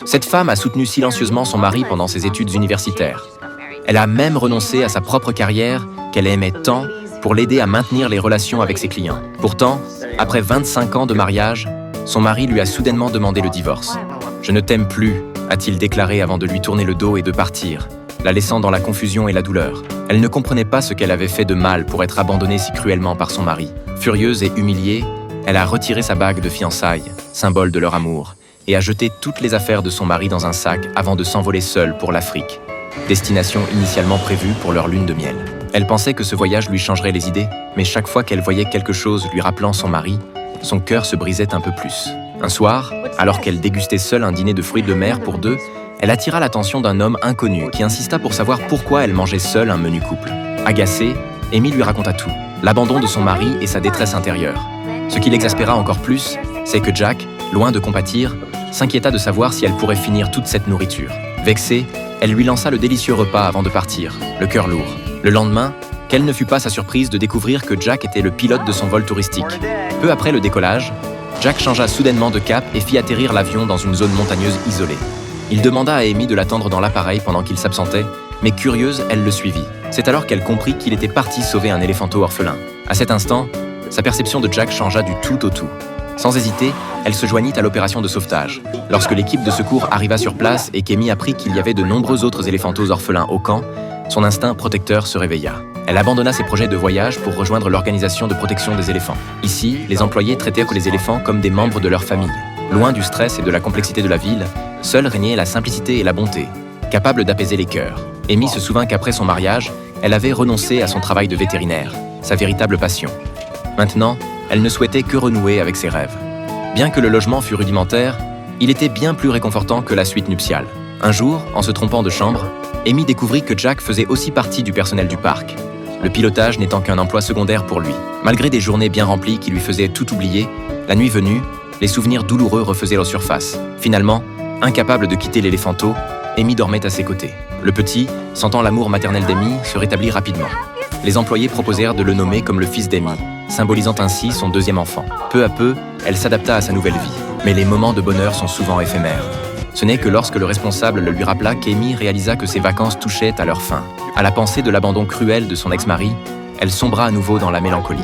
Cette femme a soutenu silencieusement son mari pendant ses études universitaires. Elle a même renoncé à sa propre carrière qu'elle aimait tant pour l'aider à maintenir les relations avec ses clients. Pourtant, après 25 ans de mariage, son mari lui a soudainement demandé le divorce. « Je ne t'aime plus », a-t-il déclaré avant de lui tourner le dos et de partir, la laissant dans la confusion et la douleur. Elle ne comprenait pas ce qu'elle avait fait de mal pour être abandonnée si cruellement par son mari. Furieuse et humiliée, elle a retiré sa bague de fiançailles, symbole de leur amour, et a jeté toutes les affaires de son mari dans un sac avant de s'envoler seule pour l'Afrique, destination initialement prévue pour leur lune de miel. Elle pensait que ce voyage lui changerait les idées, mais chaque fois qu'elle voyait quelque chose lui rappelant son mari, son cœur se brisait un peu plus. Un soir, alors qu'elle dégustait seule un dîner de fruits de mer pour deux, elle attira l'attention d'un homme inconnu qui insista pour savoir pourquoi elle mangeait seule un menu couple. Agacée, Amy lui raconta tout, l'abandon de son mari et sa détresse intérieure. Ce qui l'exaspéra encore plus, c'est que Jack, loin de compatir, s'inquiéta de savoir si elle pourrait finir toute cette nourriture. Vexée, elle lui lança le délicieux repas avant de partir, le cœur lourd. Le lendemain, quelle ne fut pas sa surprise de découvrir que Jack était le pilote de son vol touristique. Peu après le décollage, Jack changea soudainement de cap et fit atterrir l'avion dans une zone montagneuse isolée. Il demanda à Amy de l'attendre dans l'appareil pendant qu'il s'absentait, mais curieuse, elle le suivit. C'est alors qu'elle comprit qu'il était parti sauver un éléphanteau orphelin. À cet instant, sa perception de Jack changea du tout au tout. Sans hésiter, elle se joignit à l'opération de sauvetage. Lorsque l'équipe de secours arriva sur place et qu'Amy apprit qu'il y avait de nombreux autres éléphantos orphelins au camp, son instinct protecteur se réveilla. Elle abandonna ses projets de voyage pour rejoindre l'organisation de protection des éléphants. Ici, les employés traitèrent les éléphants comme des membres de leur famille. Loin du stress et de la complexité de la ville, seule régnait la simplicité et la bonté, capable d'apaiser les cœurs. Amy se souvint qu'après son mariage, elle avait renoncé à son travail de vétérinaire, sa véritable passion. Maintenant, elle ne souhaitait que renouer avec ses rêves. Bien que le logement fût rudimentaire, il était bien plus réconfortant que la suite nuptiale. Un jour, en se trompant de chambre, Amy découvrit que Jack faisait aussi partie du personnel du parc, le pilotage n'étant qu'un emploi secondaire pour lui. Malgré des journées bien remplies qui lui faisaient tout oublier, la nuit venue, les souvenirs douloureux refaisaient leur surface. Finalement, incapable de quitter l'éléphanteau, Amy dormait à ses côtés. Le petit, sentant l'amour maternel d'Amy, se rétablit rapidement. Les employés proposèrent de le nommer comme le fils d'Amy, symbolisant ainsi son deuxième enfant. Peu à peu, elle s'adapta à sa nouvelle vie. Mais les moments de bonheur sont souvent éphémères. Ce n'est que lorsque le responsable le lui rappela qu'Amy réalisa que ses vacances touchaient à leur fin. À la pensée de l'abandon cruel de son ex-mari, elle sombra à nouveau dans la mélancolie.